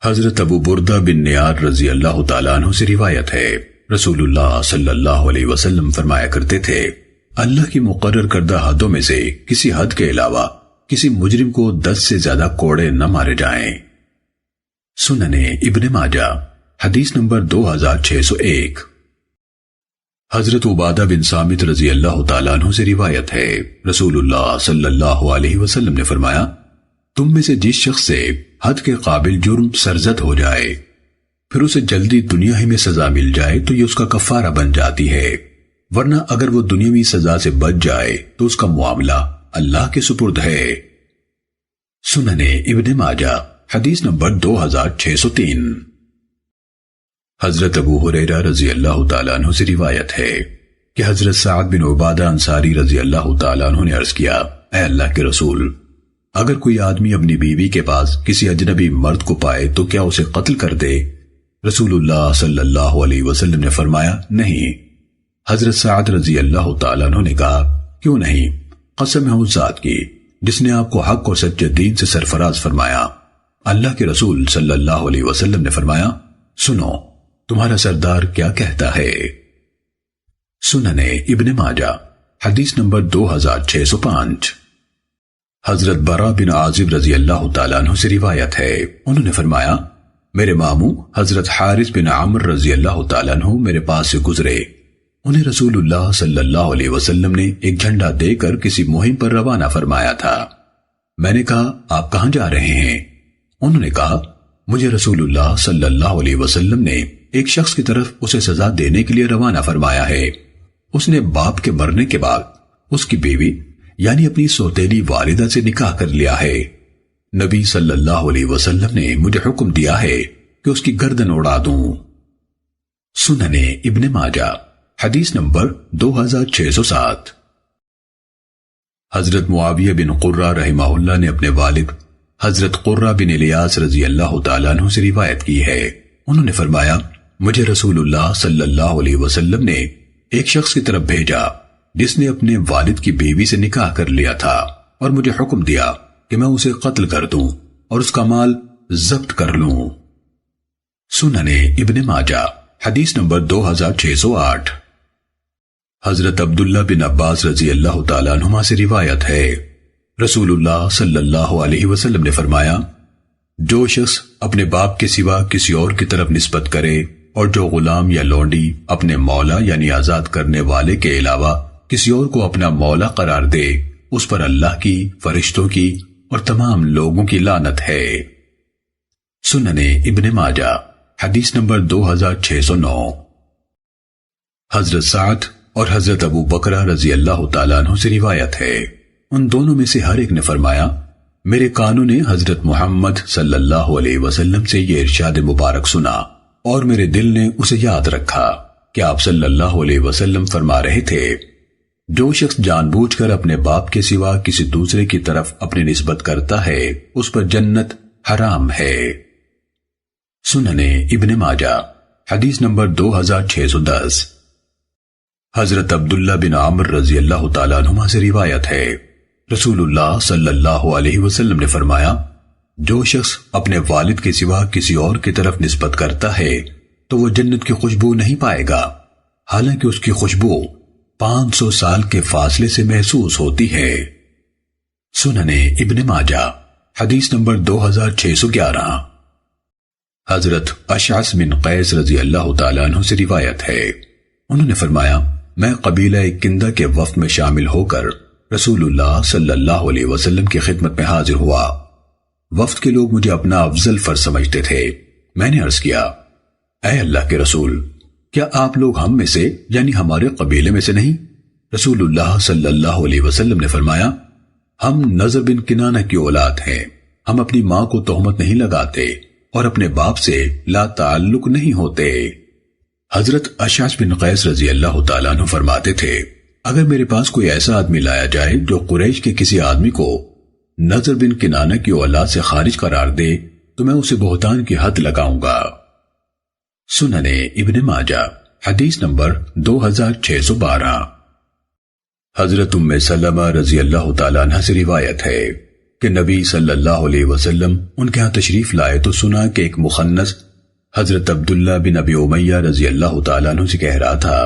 حضرت ابو بردہ بن نیار رضی اللہ تعالیٰ عنہ سے روایت ہے، رسول اللہ صلی اللہ علیہ وسلم فرمایا کرتے تھے، اللہ کی مقرر کردہ حدوں میں سے کسی حد کے علاوہ کسی مجرم کو 10 سے زیادہ کوڑے نہ مارے جائیں۔ سننے ابن ماجہ حدیث نمبر 2601۔ حضرت عبادہ بن صامت رضی اللہ تعالیٰ عنہ سے روایت ہے، رسول اللہ صلی اللہ علیہ وسلم نے فرمایا، تم میں سے جس شخص سے حد کے قابل جرم سرزد ہو جائے پھر اسے جلدی دنیا ہی میں سزا مل جائے تو یہ اس کا کفارہ بن جاتی ہے، ورنہ اگر وہ دنیاوی سزا سے بچ جائے تو اس کا معاملہ اللہ کے سپرد ہے۔ سننے ابن ماجہ حدیث نمبر 2603۔ حضرت ابو ہریرہ رضی اللہ تعالیٰ عنہ سے روایت ہے کہ حضرت سعد بن عبادہ انصاری رضی اللہ تعالیٰ عنہ نے عرض کیا، اے اللہ کے رسول، اگر کوئی آدمی اپنی بیوی کے پاس کسی اجنبی مرد کو پائے تو کیا اسے قتل کر دے؟ رسول اللہ صلی اللہ علیہ وسلم نے فرمایا، نہیں۔ حضرت سعد رضی اللہ تعالیٰ عنہ نے کہا، کیوں نہیں؟ قسم ہے اس ذات کی جس نے آپ کو حق اور سچے دین سے سرفراز فرمایا۔ اللہ کے رسول صلی اللہ علیہ وسلم نے فرمایا، سنو تمہارا سردار کیا کہتا ہے۔ سننے ابن ماجہ حدیث نمبر 2605۔ حضرت برا بن عازب رضی اللہ تعالیٰ عنہ سے روایت ہے، انہوں نے فرمایا، میرے ماموں حضرت حارث بن عمر رضی اللہ تعالیٰ عنہ میرے پاس سے گزرے، انہیں رسول اللہ صلی اللہ علیہ وسلم نے ایک جھنڈا دے کر کسی مہم پر روانہ فرمایا تھا۔ میں نے کہا، آپ کہاں جا رہے ہیں؟ انہوں نے کہا، مجھے رسول اللہ صلی اللہ علیہ وسلم نے ایک شخص کی طرف اسے سزا دینے کے لیے روانہ فرمایا ہے۔ اس نے باپ کے مرنے کے بعد اس کی بیوی یعنی اپنی سوتیلی والدہ سے نکاح کر لیا ہے۔ نبی صلی اللہ علیہ وسلم نے مجھے حکم دیا ہے کہ اس کی گردن اڑا دوں۔ سننے ابن ماجہ حدیث نمبر 2607۔ حضرت معاویہ بن قرہ رحمہ اللہ نے اپنے والد حضرت قرہ بن الیاس رضی اللہ تعالیٰ عنہ سے روایت کی ہے، انہوں نے فرمایا، مجھے رسول اللہ صلی اللہ علیہ وسلم نے ایک شخص کی طرف بھیجا جس نے اپنے والد کی بیوی سے نکاح کر لیا تھا، اور مجھے حکم دیا کہ میں اسے قتل کر دوں اور اس کا مال ضبط کر لوں۔ سننے ابن ماجہ حدیث نمبر 2608۔ حضرت عبداللہ بن عباس رضی اللہ تعالیٰ عنہما سے روایت ہے، رسول اللہ صلی اللہ علیہ وسلم نے فرمایا، جو شخص اپنے باپ کے سوا کسی اور کی طرف نسبت کرے اور جو غلام یا لونڈی اپنے مولا یعنی آزاد کرنے والے کے علاوہ کسی اور کو اپنا مولا قرار دے، اس پر اللہ کی، فرشتوں کی اور تمام لوگوں کی لعنت ہے۔ سننے ابن ماجہ حدیث نمبر 2609۔ حضرت سعد اور حضرت ابو بکرہ رضی اللہ تعالیٰ عنہ سے روایت ہے، ان دونوں میں سے ہر ایک نے فرمایا، میرے کانوں نے حضرت محمد صلی اللہ علیہ وسلم سے یہ ارشاد مبارک سنا اور میرے دل نے اسے یاد رکھا کہ آپ صلی اللہ علیہ وسلم فرما رہے تھے، جو شخص جان بوجھ کر اپنے باپ کے سوا کسی دوسرے کی طرف اپنی نسبت کرتا ہے اس پر جنت حرام ہے۔ سننے ابن ماجہ حدیث نمبر 2610۔ حضرت عبداللہ بن عامر رضی اللہ تعالیٰ عنہما سے روایت ہے، رسول اللہ صلی اللہ علیہ وسلم نے فرمایا، جو شخص اپنے والد کے سوا کسی اور کی طرف نسبت کرتا ہے تو وہ جنت کی خوشبو نہیں پائے گا، حالانکہ اس کی خوشبو 500 سال کے فاصلے سے محسوس ہوتی ہے۔ سننے ابن ماجہ حدیث نمبر 2611۔ حضرت اشعث بن قیس رضی اللہ تعالیٰ عنہ سے روایت ہے، انہوں نے فرمایا، میں قبیلہ کندہ کے وفد میں شامل ہو کر رسول اللہ صلی اللہ علیہ وسلم کی خدمت میں حاضر ہوا۔ وفد کے لوگ مجھے اپنا افضل فرد سمجھتے تھے۔ میں نے عرض کیا، اے اللہ کے رسول، کیا آپ لوگ ہم میں سے یعنی ہمارے قبیلے میں سے نہیں؟ رسول اللہ صلی اللہ علیہ وسلم نے فرمایا، ہم نضر بن کنانہ کی اولاد ہیں، ہم اپنی ماں کو تہمت نہیں لگاتے اور اپنے باپ سے لا تعلق نہیں ہوتے۔ حضرت اشعث بن قیس رضی اللہ تعالیٰ عنہ فرماتے تھے، اگر میرے پاس کوئی ایسا آدمی لایا جائے جو قریش کے کسی آدمی کو نضر بن کنانہ کی اولاد سے خارج قرار دے تو میں اسے بہتان کی حد لگاؤں گا۔ سننے ابن ماجہ حدیث نمبر 2612۔ حضرت ام سلمہ رضی اللہ تعالیٰ عنہ سے روایت ہے، کہ نبی صلی اللہ علیہ وسلم ان کے ہاں تشریف لائے تو سنا کہ ایک مخنث حضرت عبداللہ بن ابی امیہ رضی اللہ تعالیٰ عنہ سے کہہ رہا تھا،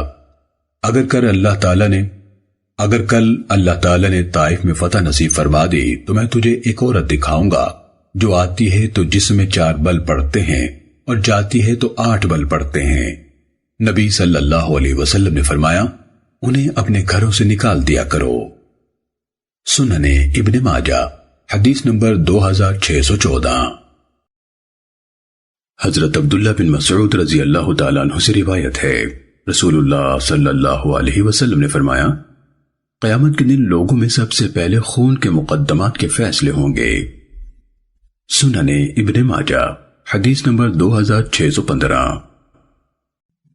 اگر کل اللہ تعالیٰ نے طائف میں فتح نصیب فرما دی تو میں تجھے ایک عورت دکھاؤں گا جو آتی ہے تو جسم میں 4 بل پڑتے ہیں اور جاتی ہے تو 8 بل پڑتے ہیں۔ نبی صلی اللہ علیہ وسلم نے فرمایا، انہیں اپنے گھروں سے نکال دیا کرو۔ سنن ابن ماجہ حدیث نمبر 2614۔ حضرت عبداللہ بن مسعود رضی اللہ تعالیٰ عنہ سے روایت ہے، رسول اللہ صلی اللہ علیہ وسلم نے فرمایا، قیامت کے دن لوگوں میں سب سے پہلے خون کے مقدمات کے فیصلے ہوں گے۔ سنن ابن ماجہ حدیث نمبر 2615۔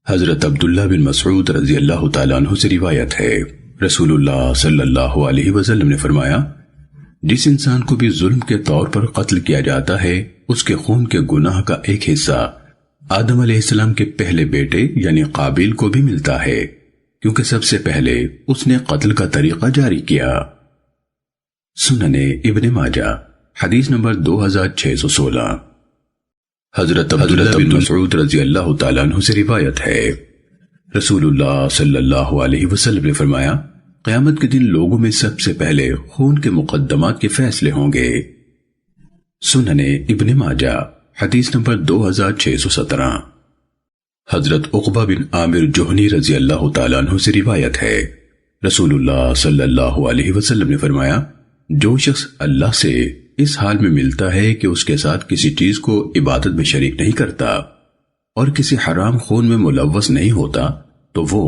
حضرت عبداللہ بن مسعود رضی اللہ تعالیٰ عنہ سے روایت ہے، رسول اللہ صلی اللہ علیہ وسلم نے فرمایا، جس انسان کو بھی ظلم کے طور پر قتل کیا جاتا ہے اس کے خون کے گناہ کا ایک حصہ آدم علیہ السلام کے پہلے بیٹے یعنی قابیل کو بھی ملتا ہے، کیونکہ سب سے پہلے اس نے قتل کا طریقہ جاری کیا۔ سنن ابن ماجہ حدیث نمبر 2616۔ حضرت عبداللہ بن مسعود رضی اللہ تعالیٰ عنہ سے روایت ہے، رسول اللہ صلی اللہ علیہ وسلم نے فرمایا، قیامت کے دن لوگوں میں سب سے پہلے خون کے مقدمات کے فیصلے ہوں گے۔ سنن ابن ماجہ حدیث نمبر 2617۔ حضرت عقبہ بن عامر جوہنی رضی اللہ تعالیٰ عنہ سے روایت ہے، رسول اللہ صلی اللہ علیہ وسلم نے فرمایا، جو شخص اللہ سے اس حال میں ملتا ہے کہ اس کے ساتھ کسی چیز کو عبادت میں شریک نہیں کرتا اور کسی حرام خون میں ملوث نہیں ہوتا تو وہ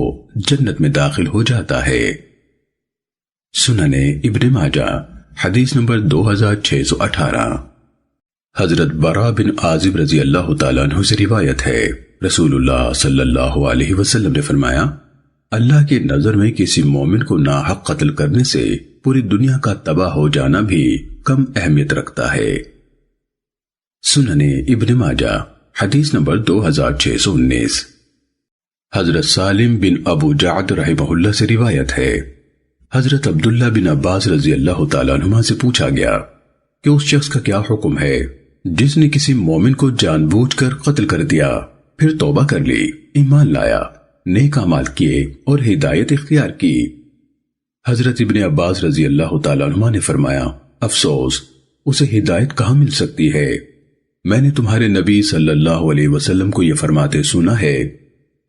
جنت میں داخل ہو جاتا ہے۔ سنن ابن ماجہ حدیث نمبر 2618۔ حضرت براء بن عازب رضی اللہ تعالیٰ عنہ سے روایت ہے، رسول اللہ صلی اللہ علیہ وسلم نے فرمایا، اللہ کی نظر میں کسی مومن کو ناحق قتل کرنے سے پوری دنیا کا تباہ ہو جانا بھی کم اہمیت رکھتا ہے۔ سنن ابن ماجہ حدیث نمبر 2619۔ حضرت سالم بن ابو جعد رحمہ اللہ سے روایت ہے، حضرت عبداللہ بن عباس رضی اللہ تعالیٰ عنہما سے پوچھا گیا کہ اس شخص کا کیا حکم ہے جس نے کسی مومن کو جان بوجھ کر قتل کر دیا، پھر توبہ کر لی، ایمان لایا، نیک اعمال کیے اور ہدایت اختیار کی۔ حضرت ابن عباس رضی اللہ تعالیٰ عنہما نے فرمایا، افسوس، اسے ہدایت کہاں مل سکتی ہے؟ میں نے تمہارے نبی صلی اللہ علیہ وسلم کو یہ فرماتے سنا ہے،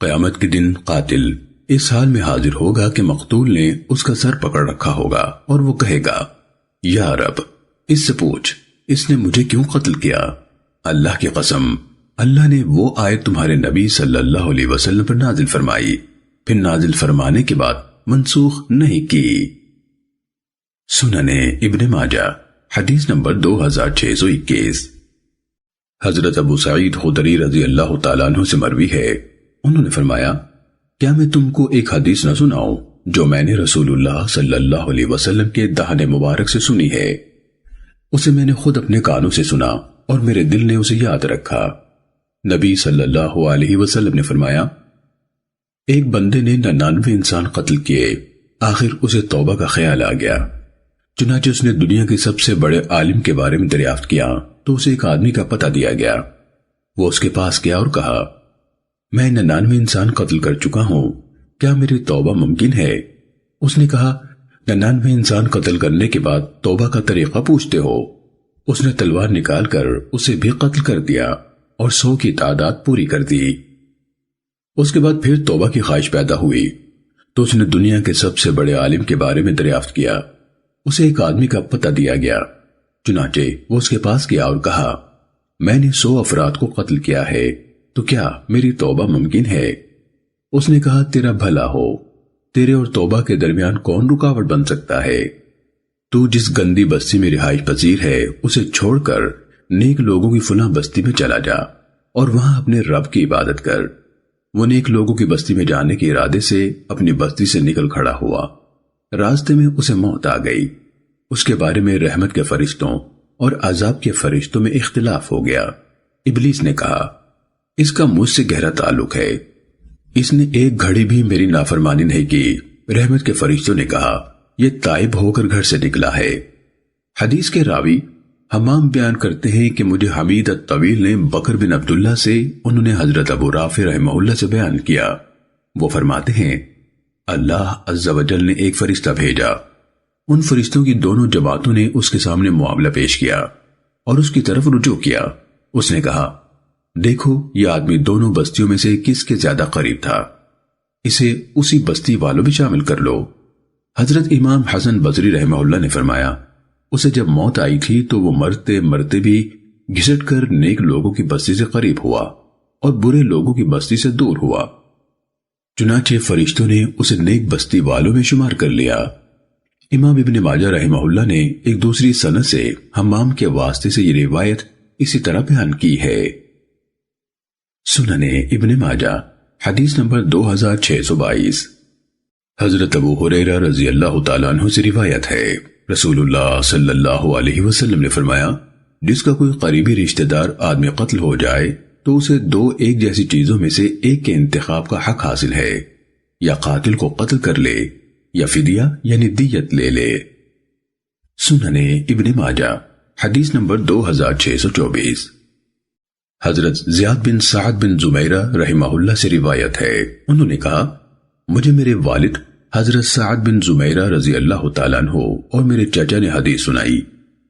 قیامت کے دن قاتل اس حال میں حاضر ہوگا کہ مقتول نے اس کا سر پکڑ رکھا ہوگا اور وہ کہے گا، یا رب، اس سے پوچھ اس نے مجھے کیوں قتل کیا؟ اللہ کی قسم، اللہ نے وہ آیت تمہارے نبی صلی اللہ علیہ وسلم پر نازل فرمائی، پھر نازل فرمانے کے بعد منسوخ نہیں کی۔ سنن ابن ماجہ حدیث نمبر 2621۔ حضرت ابو سعید خدری رضی اللہ تعالیٰ عنہ سے مروی ہے، انہوں نے فرمایا، کیا میں تم کو ایک حدیث نہ سناؤں جو میں نے رسول اللہ صلی اللہ علیہ وسلم کے دہن مبارک سے سنی ہے؟ اسے میں نے خود اپنے کانوں سے سنا اور میرے دل نے اسے یاد رکھا۔ نبی صلی اللہ علیہ وسلم نے فرمایا، ایک بندے نے 99 انسان قتل کیے، آخر اسے توبہ کا خیال آ گیا، چنانچہ اس نے دنیا کے سب سے بڑے عالم کے بارے میں دریافت کیا تو اسے ایک آدمی کا پتہ دیا گیا۔ وہ اس کے پاس گیا اور کہا، میں 99 انسان قتل کر چکا ہوں، کیا میری توبہ ممکن ہے؟ اس نے کہا، 99 انسان قتل کرنے کے بعد توبہ کا طریقہ پوچھتے ہو؟ اس نے تلوار نکال کر اسے بھی قتل کر دیا اور 100 کی تعداد پوری کر دی۔ اس کے بعد پھر توبہ کی خواہش پیدا ہوئی تو اس نے دنیا کے سب سے بڑے عالم کے بارے میں دریافت کیا، اسے ایک آدمی کا پتہ دیا گیا، چنانچہ وہ اس کے پاس گیا اور کہا، میں نے 100 افراد کو قتل کیا ہے، تو کیا میری توبہ ممکن ہے؟ اس نے کہا، تیرا بھلا ہو، تیرے اور توبہ کے درمیان کون رکاوٹ بن سکتا ہے؟ تو جس گندی بستی میں رہائش پذیر ہے اسے چھوڑ کر نیک لوگوں کی فلاں بستی میں چلا جا اور وہاں اپنے رب کی عبادت کر۔ وہ نیک لوگوں کی بستی میں جانے کے ارادے سے اپنی بستی سے نکل کھڑا ہوا، راستے میں اسے موت آ گئی، اس کے بارے میں رحمت کے فرشتوں اور عذاب کے فرشتوں میں اختلاف ہو گیا۔ ابلیس نے کہا، اس کا مجھ سے گہرا تعلق ہے، اس نے ایک گھڑی بھی میری نافرمانی نہیں کی۔ رحمت کے فرشتوں نے کہا، یہ تائب ہو کر گھر سے نکلا ہے۔ حدیث کے راوی حمام بیان کرتے ہیں کہ مجھے حمید الطویل نے بکر بن عبداللہ سے، انہوں نے حضرت ابو رافع رحمہ اللہ سے بیان کیا، وہ فرماتے ہیں اللہ عز و جل نے ایک فرشتہ بھیجا، ان فرشتوں کی دونوں جماعتوں نے اس کے سامنے معاملہ پیش کیا اور اس کی طرف رجوع کیا۔ اس نے کہا دیکھو یہ آدمی دونوں بستیوں میں سے کس کے زیادہ قریب تھا، اسے اسی بستی والوں بھی شامل کر لو۔ حضرت امام حسن بصری رحمہ اللہ نے فرمایا اسے جب موت آئی تھی تو وہ مرتے مرتے بھی گھسٹ کر نیک لوگوں کی بستی سے قریب ہوا اور برے لوگوں کی بستی سے دور ہوا، چنانچہ فرشتوں نے اسے نیک بستی والوں میں شمار کر لیا۔ امام ابن ماجہ رحمہ اللہ نے ایک دوسری سند سے حمام کے واسطے سے یہ روایت اسی طرح بیان کی ہے۔ سنن ابن ماجہ حدیث نمبر 2622۔ حضرت ابو ہریرہ رضی اللہ تعالیٰ عنہ سے روایت ہے، رسول اللہ صلی اللہ علیہ وسلم نے فرمایا جس کا کوئی قریبی رشتہ دار آدمی قتل ہو جائے تو اسے دو ایک جیسی چیزوں میں سے ایک کے انتخاب کا حق حاصل ہے، یا قاتل کو قتل کر لے یا فدیہ یعنی دیت لے لے۔ سنن ابن ماجہ حدیث نمبر 2624۔ حضرت زیاد بن سعد بن زمیرہ رحمہ اللہ سے روایت ہے، انہوں نے کہا مجھے میرے والد حضرت سعد بن زمیرہ رضی اللہ تعالیٰ عنہ اور میرے چچا نے حدیث سنائی،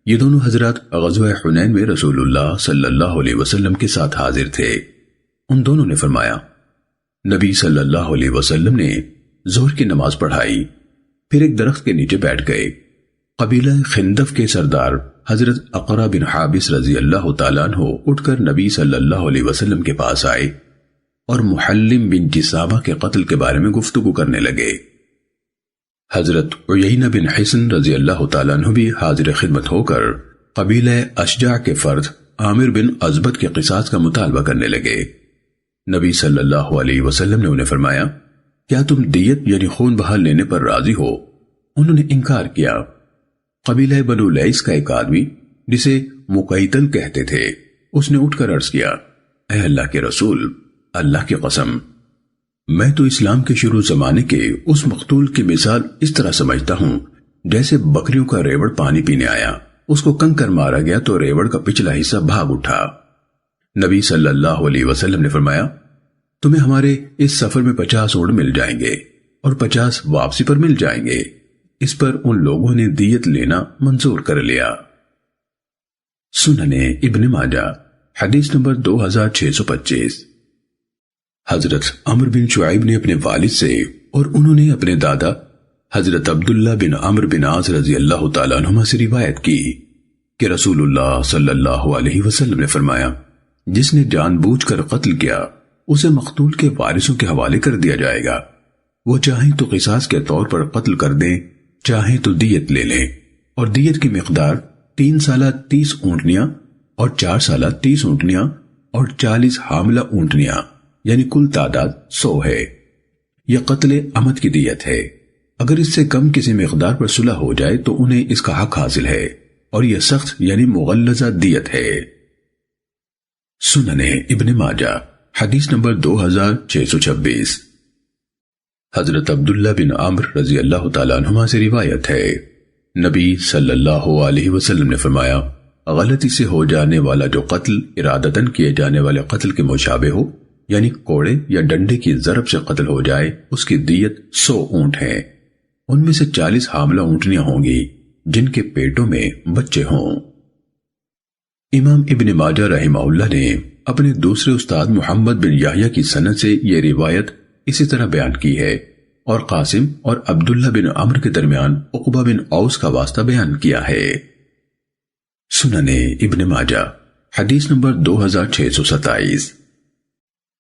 یہ دونوں حضرات غزوہ حنین میں رسول اللہ صلی اللہ علیہ وسلم کے ساتھ حاضر تھے۔ ان دونوں نے فرمایا نبی صلی اللہ علیہ وسلم نے ظہر کی نماز پڑھائی، پھر ایک درخت کے نیچے بیٹھ گئے۔ قبیلہ خندف کے سردار حضرت اقرا بن حابس رضی اللہ تعالیٰ عنہ اٹھ کر نبی صلی اللہ علیہ وسلم کے پاس آئے اور محلم بن جسامہ کے قتل کے بارے میں گفتگو کرنے لگے۔ حضرت عیینہ بن حسن رضی اللہ تعالیٰ عنہ بھی حاضر خدمت ہو کر قبیلہ اشجع کے فرد عامر بن ازبد کے قصاص کا مطالبہ کرنے لگے۔ نبی صلی اللہ علیہ وسلم نے انہیں فرمایا کیا تم دیت یعنی خون بہا لینے پر راضی ہو؟ انہوں نے انکار کیا۔ قبیلہ بنو لیس کا ایک آدمی جسے مقیتل کہتے تھے، اس نے اٹھ کر عرض کیا اے اللہ کے رسول، اللہ کی قسم میں تو اسلام کے شروع زمانے کے اس مقتول کی مثال اس طرح سمجھتا ہوں جیسے بکریوں کا ریوڑ پانی پینے آیا، اس کو کنکر مارا گیا تو ریوڑ کا پچھلا حصہ بھاگ اٹھا۔ نبی صلی اللہ علیہ وسلم نے فرمایا تمہیں ہمارے اس سفر میں 50 اونٹ مل جائیں گے اور 50 واپسی پر مل جائیں گے۔ اس پر ان لوگوں نے دیت لینا منظور کر لیا۔ سنن ابن ماجہ حدیث نمبر 2625۔ حضرت عمر بن شعیب نے اپنے والد سے اور انہوں نے اپنے دادا حضرت عبداللہ بن عمر بن عاص رضی اللہ تعالیٰ عنہما سے روایت کی کہ رسول اللہ صلی اللہ علیہ وسلم نے فرمایا جس نے جان بوجھ کر قتل کیا اسے مقتول کے وارثوں کے حوالے کر دیا جائے گا، وہ چاہیں تو قصاص کے طور پر قتل کر دیں، چاہیں تو دیت لے لیں، اور دیت کی مقدار 3 سالہ 30 اونٹنیاں اور 4 سالہ 30 اونٹنیاں اور 40 حاملہ اونٹنیاں یعنی کل تعداد 100 ہے۔ یہ قتل عمد کی دیت ہے، اگر اس سے کم کسی مقدار پر صلح ہو جائے تو انہیں اس کا حق حاصل ہے، اور یہ سخت یعنی مغلظہ دیت ہے۔ سنن ابن ماجہ حدیث نمبر 2626۔ حضرت عبداللہ بن عمر رضی اللہ تعالیٰ عنہما سے روایت ہے، نبی صلی اللہ علیہ وسلم نے فرمایا غلطی سے ہو جانے والا جو قتل ارادتاً کیے جانے والے قتل کے مشابہ ہو، یعنی کوڑے یا ڈنڈے کی ضرب سے قتل ہو جائے، اس کی دیت 100 اونٹ ہے، ان میں سے 40 حاملہ اونٹنیاں ہوں گی جن کے پیٹوں میں بچے ہوں۔ امام ابن ماجہ رحمہ اللہ نے اپنے دوسرے استاد محمد بن یحییٰ کی سند سے یہ روایت اسی طرح بیان کی ہے، اور قاسم اور عبداللہ بن عمر کے درمیان عقبہ بن اوس کا واسطہ بیان کیا ہے۔ سنن ابن ماجہ حدیث نمبر 2627۔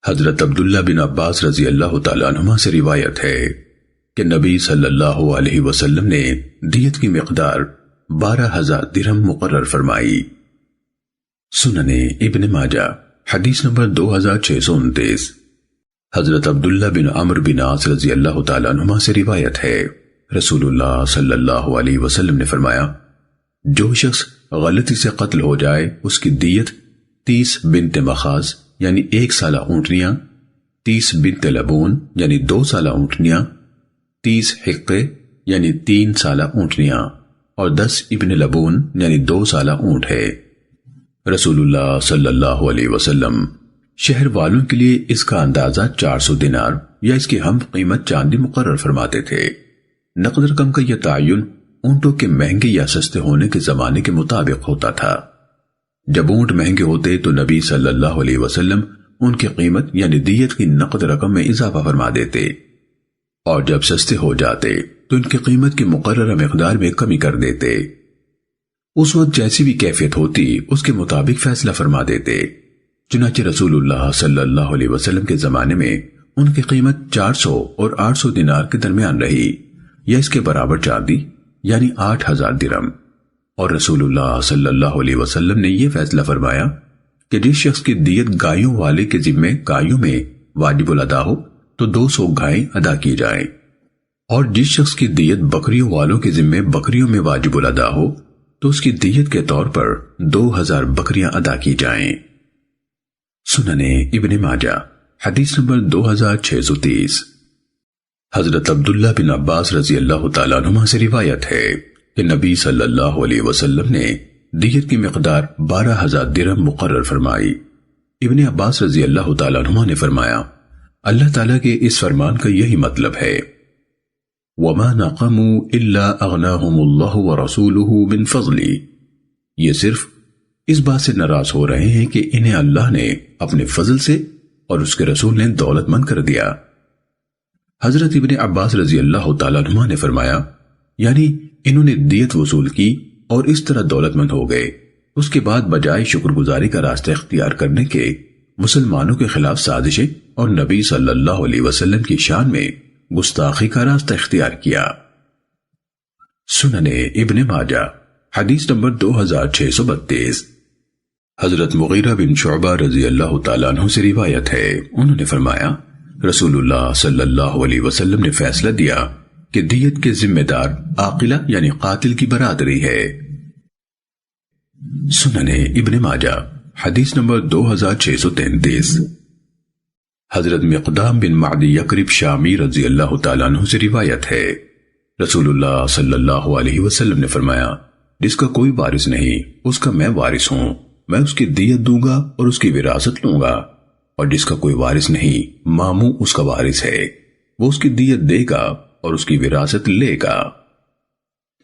حضرت عبداللہ بن عباس رضی اللہ تعالیٰ عنہما سے روایت ہے کہ نبی صلی اللہ علیہ وسلم نے دیت کی مقدار 12,000 درہم مقرر فرمائی۔ سنن ابن ماجہ حدیث نمبر 2629۔ حضرت عبداللہ بن عمر بن عاص رضی اللہ تعالیٰ عنہما سے روایت ہے، رسول اللہ صلی اللہ علیہ وسلم نے فرمایا جو شخص غلطی سے قتل ہو جائے اس کی دیت 30 بنت مخاض یعنی 1 سالہ اونٹنیاں، 30 بنت لبون یعنی 2 سالہ اونٹنیاں، 30 حقے یعنی 3 سالہ اونٹنیاں، اور 10 ابن لبون یعنی 2 سالہ اونٹ ہے۔ رسول اللہ صلی اللہ علیہ وسلم شہر والوں کے لیے اس کا اندازہ 400 دینار یا اس کی ہم قیمت چاندی مقرر فرماتے تھے۔ نقد رقم کا یہ تعین اونٹوں کے مہنگے یا سستے ہونے کے زمانے کے مطابق ہوتا تھا۔ جب اونٹ مہنگے ہوتے تو نبی صلی اللہ علیہ وسلم ان کی قیمت یعنی دیت کی نقد رقم میں اضافہ فرما دیتے، اور جب سستے ہو جاتے تو ان کی قیمت کی مقررہ مقدار میں کمی کر دیتے۔ اس وقت جیسی بھی کیفیت ہوتی اس کے مطابق فیصلہ فرما دیتے۔ چنانچہ رسول اللہ صلی اللہ علیہ وسلم کے زمانے میں ان کی قیمت 400 اور 800 دینار کے درمیان رہی یا اس کے برابر چاندی یعنی 8000 درہم، اور رسول اللہ صلی اللہ علیہ وسلم نے یہ فیصلہ فرمایا کہ جس شخص کی دیت گایوں والے کے ذمے گایوں میں واجب الادا ہو تو 200 گائیں ادا کی جائیں، اور جس شخص کی دیت بکریوں والوں کے ذمے بکریوں میں واجب الادا ہو تو اس کی دیت کے طور پر 2000 بکریاں ادا کی جائیں۔ سننے ابن ماجہ حدیث نمبر 2630۔ حضرت عبداللہ بن عباس رضی اللہ تعالیٰ عنہ سے روایت ہے کہ نبی صلی اللہ علیہ وسلم نے دیت کی مقدار 12000 درہم مقرر فرمائی۔ ابن عباس رضی اللہ تعالیٰ عنہ نے فرمایا اللہ تعالیٰ کے اس فرمان کا یہی مطلب ہے وَمَا نَقَمُوا إِلَّا أَغْنَاهُمُ اللَّهُ وَرَسُولُهُ مِنْ فَضْلِهِ، یہ صرف اس بات سے ناراض ہو رہے ہیں کہ انہیں اللہ نے اپنے فضل سے اور اس کے رسول نے دولت مند کر دیا۔ حضرت ابن عباس رضی اللہ تعالیٰ عنہ نے فرمایا یعنی انہوں نے دیت وصول کی اور اس طرح دولت مند ہو گئے، اس کے بعد بجائے شکر گزاری کا راستہ اختیار کرنے کے مسلمانوں کے خلاف سازشیں اور نبی صلی اللہ علیہ وسلم کی شان میں گستاخی کا راستہ اختیار کیا۔ سننے ابن ماجہ حدیث نمبر 2632۔ حضرت مغیرہ بن شعبہ رضی اللہ تعالیٰ عنہ سے روایت ہے، انہوں نے فرمایا رسول اللہ صلی اللہ علیہ وسلم نے فیصلہ دیا کہ دیت کے ذمہ دار عاقلہ یعنی قاتل کی برادری ہے۔ سننے ابن ماجہ حدیث نمبر 2633۔ حضرت مقدام بن معدی یکرب شامی رضی اللہ تعالیٰ عنہ سے روایت ہے رسول اللہ صلی اللہ علیہ وسلم نے فرمایا جس کا کوئی وارث نہیں اس کا میں وارث ہوں، میں اس کی دیت دوں گا اور اس کی وراثت لوں گا، اور جس کا کوئی وارث نہیں ماموں اس کا وارث ہے، وہ اس کی دیت دے گا اور اس کی وراثت لے گا۔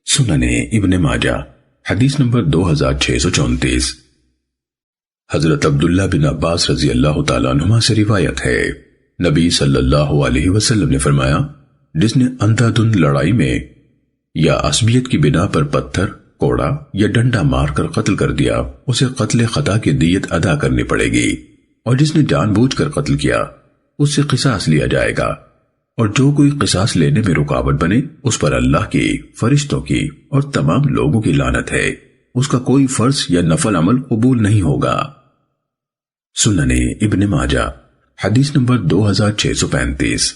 سننے ابن ماجہ حدیث نمبر 2634۔ حضرت عبداللہ بن عباس رضی اللہ تعالیٰ عنہ سے روایت ہے نبی صلی اللہ علیہ وسلم نے فرمایا جس نے اندھا دھند لڑائی میں یا عصبیت کی بنا پر پتھر، کوڑا یا ڈنڈا مار کر قتل کر دیا اسے قتل خطا کی دیت ادا کرنی پڑے گی، اور جس نے جان بوجھ کر قتل کیا اس سے قصاص لیا جائے گا، اور جو کوئی قصاص لینے میں رکاوٹ بنے اس پر اللہ کی، فرشتوں کی اور تمام لوگوں کی لعنت ہے، اس کا کوئی فرض یا نفل عمل قبول نہیں ہوگا۔ سننے ابن ماجہ حدیث نمبر 2635۔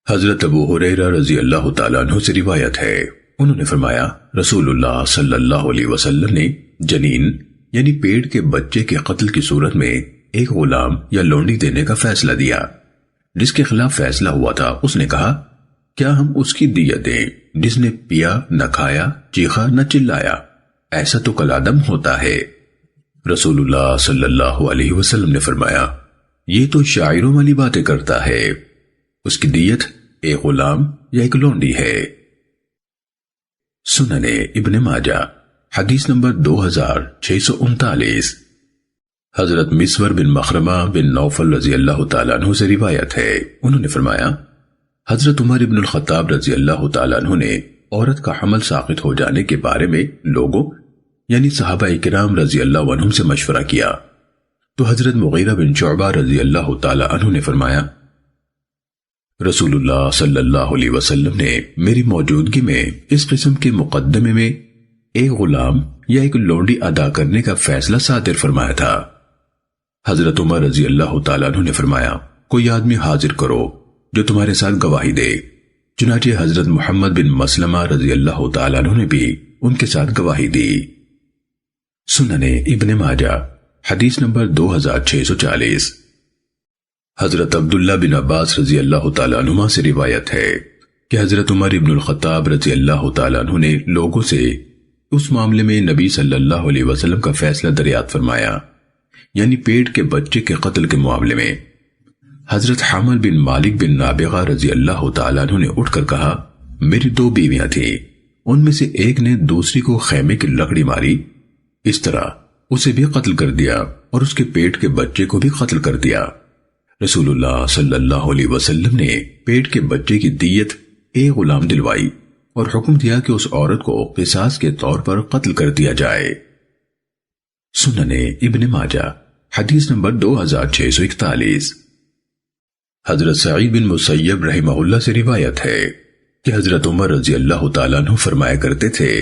حضرت ابو ہریرہ رضی اللہ تعالیٰ عنہ سے روایت ہے، انہوں نے فرمایا رسول اللہ صلی اللہ علیہ وسلم نے جنین یعنی پیڑ کے بچے کے قتل کی صورت میں ایک غلام یا لونڈی دینے کا فیصلہ دیا۔ جس کے خلاف فیصلہ ہوا تھا اس نے کہا کیا ہم اس کی دیت دیں جس نے پیا نہ کھایا، چیخا نہ چلایا، ایسا تو کل آدم ہوتا ہے۔ رسول اللہ صلی اللہ علیہ وسلم نے فرمایا یہ تو شاعروں والی باتیں کرتا ہے، اس کی دیت ایک غلام یا ایک لونڈی ہے۔ سننے ابن ماجہ حدیث نمبر 2639۔ حضرت مسور بن مخرمہ بن نوفل رضی اللہ تعالیٰ عنہ سے روایت ہے، انہوں نے فرمایا حضرت عمر بن الخطاب رضی اللہ تعالیٰ عنہ نے عورت کا حمل ساقط ہو جانے کے بارے میں لوگوں یعنی صحابہ کرام رضی اللہ عنہم سے مشورہ کیا تو حضرت مغیرہ بن شعبہ رضی اللہ تعالیٰ عنہ نے فرمایا رسول اللہ صلی اللہ علیہ وسلم نے میری موجودگی میں اس قسم کے مقدمے میں ایک غلام یا ایک لونڈی ادا کرنے کا فیصلہ صادر فرمایا تھا۔ حضرت عمر رضی اللہ تعالیٰ عنہ نے فرمایا کوئی آدمی حاضر کرو جو تمہارے ساتھ گواہی دے، چنانچہ حضرت محمد بن مسلمہ رضی اللہ تعالیٰ عنہ نے بھی ان کے ساتھ گواہی دی۔ سننے ابن ماجہ حدیث نمبر 2640۔ حضرت عبداللہ بن عباس رضی اللہ تعالیٰ عنہ سے روایت ہے کہ حضرت عمر ابن الخطاب رضی اللہ تعالیٰ عنہ نے لوگوں سے اس معاملے میں نبی صلی اللہ علیہ وسلم کا فیصلہ دریافت فرمایا، یعنی پیٹ کے بچے کے قتل کے معاملے میں۔ حضرت حمل بن مالک بن نابغہ رضی اللہ تعالیٰ عنہ نے اٹھ کر کہا، میری 2 بیویاں تھیں، ان میں سے ایک نے دوسری کو خیمے کی لکڑی ماری، اس طرح اسے بھی قتل کر دیا اور اس کے پیٹ کے بچے کو بھی قتل کر دیا۔ رسول اللہ صلی اللہ علیہ وسلم نے پیٹ کے بچے کی دیت ایک غلام دلوائی اور حکم دیا کہ اس عورت کو قصاص کے طور پر قتل کر دیا جائے۔ سنن ابن ماجہ حدیث نمبر 2641۔ حضرت سعید بن مسیب رحمہ اللہ سے روایت ہے کہ حضرت عمر رضی اللہ تعالیٰ عنہ فرمایا کرتے تھے،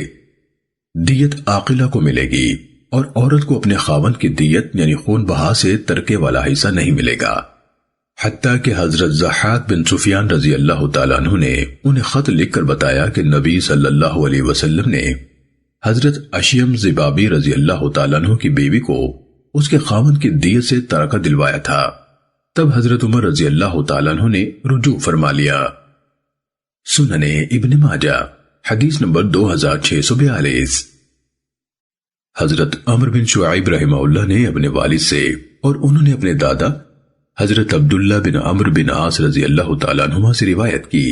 دیت عاقلہ کو ملے گی اور عورت کو اپنے خاوند کی دیت یعنی خون بہا سے ترکے والا حصہ نہیں ملے گا، حتیٰ کہ حضرت ضحاک بن سفیان رضی اللہ تعالیٰ عنہ نے انہیں خط لکھ کر بتایا کہ نبی صلی اللہ علیہ وسلم نے حضرت اشیم زبابی رضی اللہ تعالیٰ عنہ کی بیوی کو اس کے خاوند کی دیت سے ترکہ دلوایا تھا۔ تب حضرت عمر رضی اللہ تعالیٰ عنہ نے رجوع فرما لیا۔ سنن ابن ماجہ حدیث نمبر 2642۔ حضرت عمر بن شعیب رحمہ اللہ نے اپنے والد سے اور انہوں نے اپنے دادا حضرت عبداللہ بن عمرو بن عاص رضی اللہ تعالیٰ عنہما سے روایت کی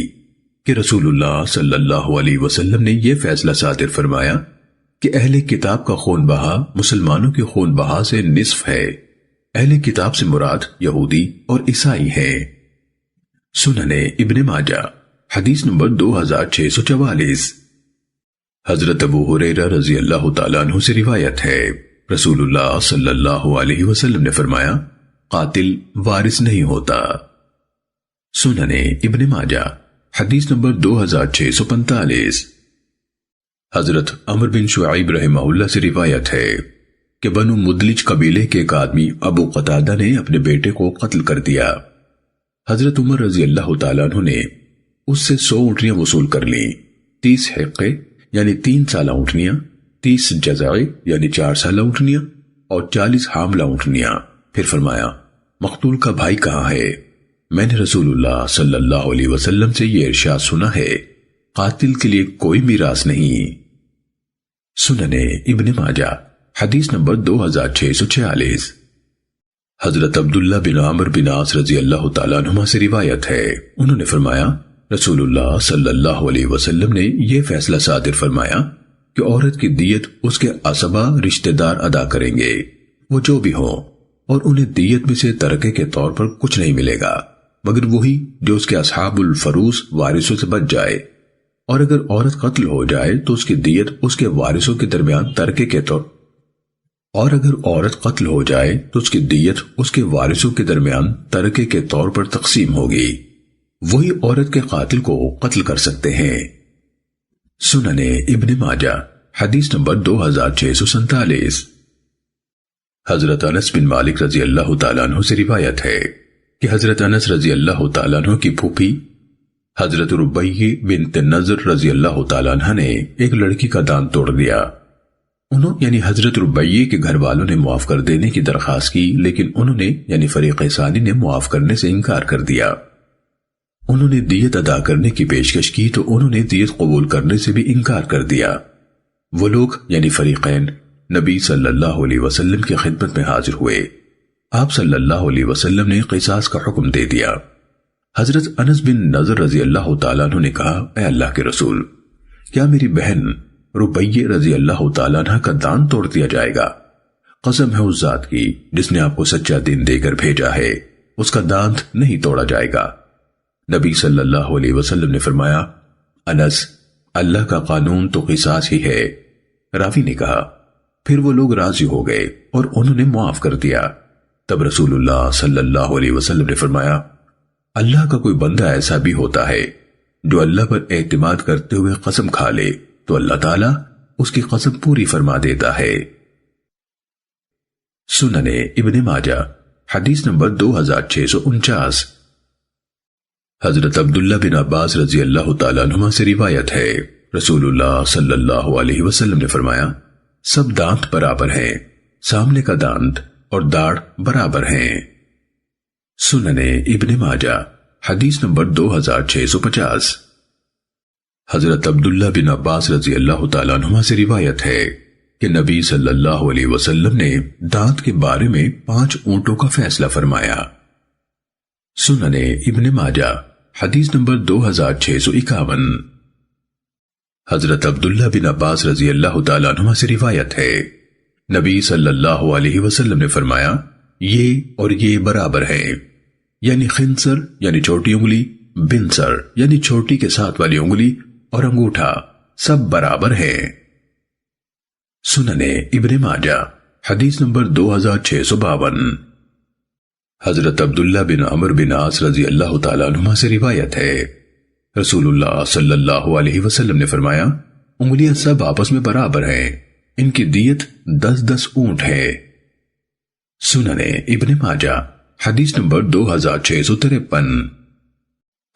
کہ رسول اللہ صلی اللہ علیہ وسلم نے یہ فیصلہ صادر فرمایا کہ اہل کتاب کا خون بہا مسلمانوں کے خون بہا سے نصف ہے۔ اہل کتاب سے مراد یہودی اور عیسائی ہے۔ سنن ابن ماجہ حدیث نمبر 2644۔ حضرت ابو ہریرہ رضی اللہ تعالیٰ عنہ سے روایت ہے، رسول اللہ صلی اللہ علیہ وسلم نے فرمایا، قاتل وارث نہیں ہوتا۔ سنن ابن ماجہ حدیث نمبر 2645۔ حضرت عمر بن شعیب رحمہ اللہ سے روایت ہے کہ بنو مدلج قبیلے کے ایک آدمی ابو قتادہ نے اپنے بیٹے کو قتل کر دیا۔ حضرت عمر رضی اللہ تعالیٰ عنہ نے اس سے 100 اونٹنیاں وصول کر لیں، 30 حقے یعنی 3 سالہ اونٹنیاں، 30 جزائے یعنی 4 سالہ اونٹنیاں اور 40 حاملہ اونٹنیاں۔ پھر فرمایا، مقتول کا بھائی کہاں ہے؟ میں نے رسول اللہ صلی اللہ علیہ وسلم سے یہ ارشاد سنا ہے، قاتل کے لیے کوئی میراث نہیں۔ سنن ابن ماجہ حدیث نمبر 2646۔ حضرت عبداللہ بن عمرو بن عاص رضی اللہ تعالیٰ عنہما سے روایت ہے، انہوں نے فرمایا، رسول اللہ صلی اللہ علیہ وسلم نے یہ فیصلہ صادر فرمایا کہ عورت کی دیت اس کے عصبہ رشتہ دار ادا کریں گے، وہ جو بھی ہوں، اور انہیں دیت میں سے ترکے کے طور پر کچھ نہیں ملے گا مگر وہی جو اس کے اصحاب الفروض وارثوں سے بچ جائے، اور اگر عورت قتل ہو جائے تو اس کی دیت اس کے وارثوں کے درمیان ترکے کے طور پر تقسیم ہوگی، وہی عورت کے قاتل کو قتل کر سکتے ہیں۔ سنن ابن ماجہ حدیث نمبر 2647۔ حضرت انس بن مالک رضی اللہ تعالیٰ عنہ سے روایت ہے کہ حضرت انس رضی اللہ تعالیٰ عنہ کی پھوپھی حضرت ربیع بنت نضر رضی اللہ تعالیٰ عنہ نے ایک لڑکی کا دانت توڑ دیا۔ انہوں یعنی حضرت ربیع کے گھر والوں نے معاف کر دینے کی درخواست کی، لیکن انہوں نے یعنی فریق ثانی نے معاف کرنے سے انکار کر دیا۔ انہوں نے دیت ادا کرنے کی پیشکش کی تو انہوں نے دیت قبول کرنے سے بھی انکار کر دیا۔ وہ لوگ یعنی فریقین نبی صلی اللہ علیہ وسلم کی خدمت میں حاضر ہوئے، آپ صلی اللہ علیہ وسلم نے قصاص کا حکم دے دیا۔ حضرت انس بن نضر رضی اللہ تعالیٰ عنہ نے کہا، اے اللہ کے رسول، کیا میری بہن ربیع رضی اللہ تعالیٰ عنہ کا دانت توڑ دیا جائے گا؟ قسم ہے اس ذات کی جس نے آپ کو سچا دین دے کر بھیجا ہے، اس کا دانت نہیں توڑا جائے گا۔ نبی صلی اللہ علیہ وسلم نے فرمایا، انس، اللہ کا قانون تو قصاص ہی ہے۔ راوی نے کہا، پھر وہ لوگ راضی ہو گئے اور انہوں نے معاف کر دیا۔ تب رسول اللہ صلی اللہ علیہ وسلم نے فرمایا، اللہ کا کوئی بندہ ایسا بھی ہوتا ہے جو اللہ پر اعتماد کرتے ہوئے قسم کھا لے تو اللہ تعالیٰ اس کی قسم پوری فرما دیتا ہے۔ سنن ابن ماجہ حدیث نمبر 2649۔ حضرت عبداللہ بن عباس رضی اللہ تعالیٰ عنہما سے روایت ہے، رسول اللہ صلی اللہ علیہ وسلم نے فرمایا، سب دانت برابر ہیں، سامنے کا دانت اور داڑھ برابر ہیں۔ سنن ابن ماجہ حدیث نمبر 2650۔ حضرت عبداللہ بن عباس رضی اللہ تعالیٰ عنہما سے روایت ہے کہ نبی صلی اللہ علیہ وسلم نے دانت کے بارے میں 5 اونٹوں کا فیصلہ فرمایا۔ سنن ابن ماجہ حدیث نمبر 2651۔ حضرت عبداللہ بن عباس رضی اللہ تعالیٰ عنہما سے روایت ہے نبی صلی اللہ علیہ وسلم نے فرمایا یہ اور یہ برابر ہیں، یعنی خنصر یعنی چھوٹی انگلی، بنصر یعنی چھوٹی کے ساتھ والی انگلی اور انگوٹھا سب برابر ہیں۔ سنن ابن ماجہ حدیث نمبر 2652۔ حضرت عبداللہ بن عمرو بن عاص رضی اللہ تعالیٰ عنہما سے روایت ہے رسول اللہ صلی اللہ علیہ وسلم نے فرمایا انگلیاں سب آپس میں برابر ہیں، ان کی دیت 10 اونٹ ہے۔ سنن ابن ماجہ حدیث نمبر 2653۔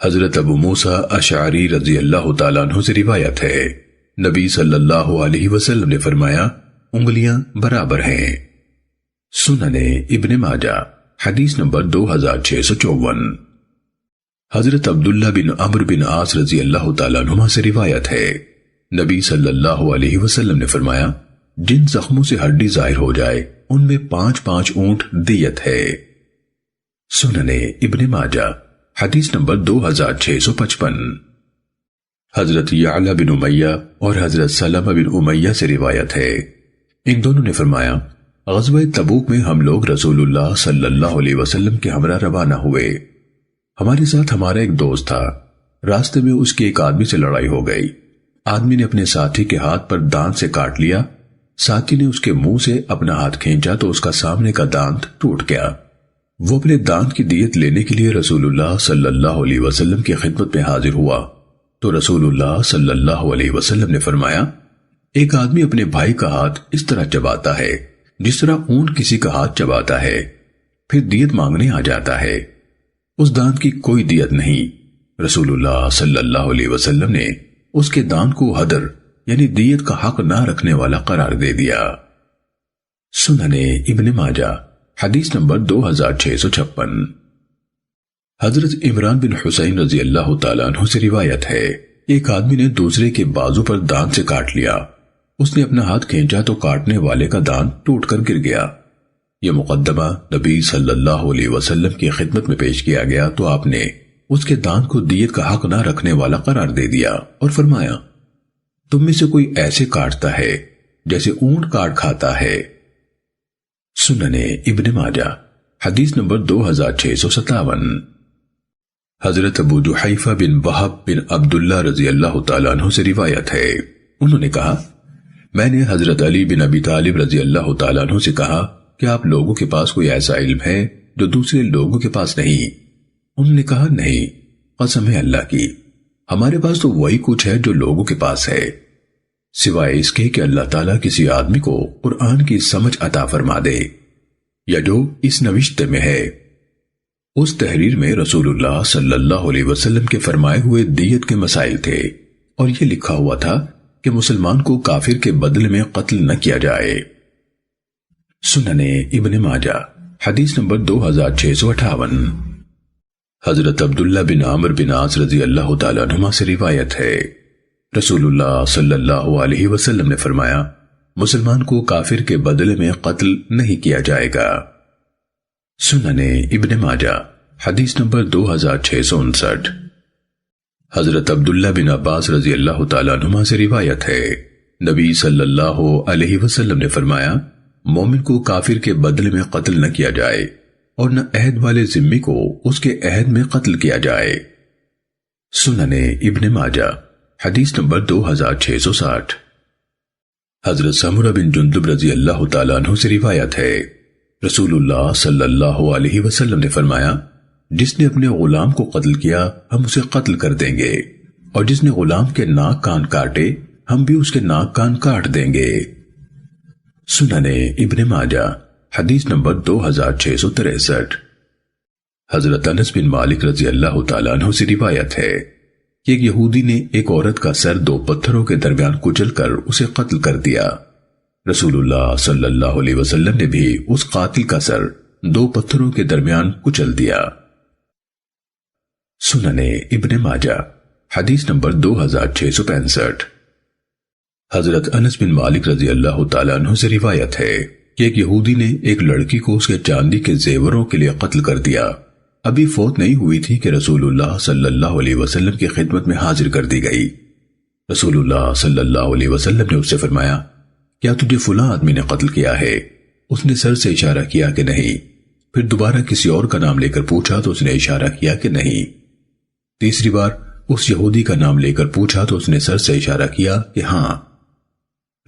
حضرت ابو موسیٰ اشعری رضی اللہ تعالیٰ عنہ سے روایت ہے نبی صلی اللہ علیہ وسلم نے فرمایا انگلیاں برابر ہیں۔ سنن ابن ماجہ حدیث نمبر 2654۔ حضرت عبداللہ بن عمرو بن عاص رضی اللہ تعالیٰ عنہما سے روایت ہے نبی صلی اللہ علیہ وسلم نے فرمایا جن زخموں سے ہڈی ظاہر ہو جائے ان میں 5 اونٹ دیت ہے۔ سنن ابن ماجہ حدیث نمبر 2655۔ حضرت یعلا بن امیہ اور حضرت سلمہ بن امیہ سے روایت ہے ان دونوں نے فرمایا غزوہ تبوک میں ہم لوگ رسول اللہ صلی اللہ علیہ وسلم کے ہمراہ روانہ ہوئے، ہمارے ساتھ ہمارا ایک دوست تھا، راستے میں اس کی ایک آدمی سے لڑائی ہو گئی، آدمی نے اپنے ساتھی کے ہاتھ پر دانت سے کاٹ لیا، ساتھی نے اس کے منہ سے اپنا ہاتھ کھینچا تو اس کا سامنے کا دانت ٹوٹ گیا، وہ اپنے دانت کی دیت لینے کے لیے رسول اللہ صلی اللہ علیہ وسلم کی خدمت میں حاضر ہوا تو رسول اللہ صلی اللہ علیہ وسلم نے فرمایا ایک آدمی اپنے بھائی کا ہاتھ اس طرح چباتا ہے جس طرح اونٹ کسی کا ہاتھ چباتا ہے، پھر دیت مانگنے آ جاتا ہے، اس دانت کی کوئی دیت نہیں۔ رسول اللہ صلی اللہ علیہ وسلم نے اس کے دانت کو حدر یعنی دیت کا حق نہ رکھنے والا قرار دے دیا۔ سنن ابن ماجہ حدیث نمبر 2656۔ حضرت عمران بن حسین رضی اللہ تعالیٰ عنہ سے روایت ہے ایک آدمی نے دوسرے کے بازو پر دانت سے کاٹ لیا، اس نے اپنا ہاتھ کھینچا تو کاٹنے والے کا دانت ٹوٹ کر گر گیا۔ یہ مقدمہ نبی صلی اللہ علیہ وسلم کی خدمت میں پیش کیا گیا تو آپ نے اس کے دانت کو دیت کا حق نہ رکھنے والا قرار دے دیا اور فرمایا تم میں سے کوئی ایسے کاٹتا ہے جیسے اونٹ کاٹ کھاتا ہے۔ سنن ابن ماجہ حدیث نمبر 2657۔ حضرت ابو جحیفہ بن وہب بن عبداللہ رضی اللہ تعالیٰ عنہ سے روایت ہے انہوں نے کہا میں نے حضرت علی بن ابی طالب رضی اللہ تعالیٰ عنہ سے کہا کہ آپ لوگوں کے پاس کوئی ایسا علم ہے جو دوسرے لوگوں کے پاس نہیں؟ انہوں نے کہا نہیں، قسم ہے اللہ کی، ہمارے پاس تو وہی کچھ ہے جو لوگوں کے پاس ہے، سوائے اس کے کہ اللہ تعالیٰ کسی آدمی کو قرآن کی سمجھ عطا فرما دے یا جو اس نوشتے میں ہے۔ اس تحریر میں رسول اللہ صلی اللہ علیہ وسلم کے فرمائے ہوئے دیت کے مسائل تھے اور یہ لکھا ہوا تھا کہ مسلمان کو کافر کے بدلے میں قتل نہ کیا جائے۔ سنن ابن ماجہ حدیث نمبر 2658۔ حضرت عبداللہ بن عمرو بن عاص رضی اللہ تعالیٰ عنہما سے روایت ہے رسول اللہ صلی اللہ علیہ وسلم نے فرمایا مسلمان کو کافر کے بدلے میں قتل نہیں کیا جائے گا۔ سنن ابن ماجہ حدیث نمبر 2659۔ حضرت عبداللہ بن عباس رضی اللہ تعالیٰ عنہما سے روایت ہے نبی صلی اللہ علیہ وسلم نے فرمایا مومن کو کافر کے بدلے میں قتل نہ کیا جائے اور نہ عہد والے ذمی کو اس کے عہد میں قتل کیا جائے۔ سنن ابن ماجہ حدیث نمبر 2660۔ حضرت سمرہ بن جندب رضی اللہ تعالیٰ عنہ سے روایت ہے رسول اللہ صلی اللہ علیہ وسلم نے فرمایا جس نے اپنے غلام کو قتل کیا ہم اسے قتل کر دیں گے اور جس نے غلام کے ناک کان کاٹے ہم بھی اس کے ناک کان کاٹ دیں گے۔ سنن ابن ماجہ حدیث نمبر 2663۔ حضرت انس بن مالک رضی اللہ تعالیٰ عنہ سے روایت ہے کہ ایک یہودی نے ایک عورت کا سر 2 پتھروں کے درمیان کچل کر اسے قتل کر دیا، رسول اللہ صلی اللہ علیہ وسلم نے بھی اس قاتل کا سر 2 پتھروں کے درمیان کچل دیا۔ سنن ابن ماجہ حدیث نمبر 2665۔ حضرت انس بن مالک رضی اللہ تعالیٰ عنہ سے روایت ہے کہ ایک یہودی نے ایک لڑکی کو اس کے چاندی کے زیوروں کے لیے قتل کر دیا۔ ابھی فوت نہیں ہوئی تھی کہ رسول اللہ صلی اللہ علیہ وسلم کی خدمت میں حاضر کر دی گئی۔ رسول اللہ صلی اللہ علیہ وسلم نے اس سے فرمایا، کیا تجھے فلاں آدمی نے قتل کیا ہے؟ اس نے سر سے اشارہ کیا کہ نہیں۔ پھر دوبارہ کسی اور کا نام لے کر پوچھا تو اس نے اشارہ کیا کہ نہیں۔ تیسری بار اس یہودی کا نام لے کر پوچھا تو اس نے سر سے اشارہ کیا کہ ہاں۔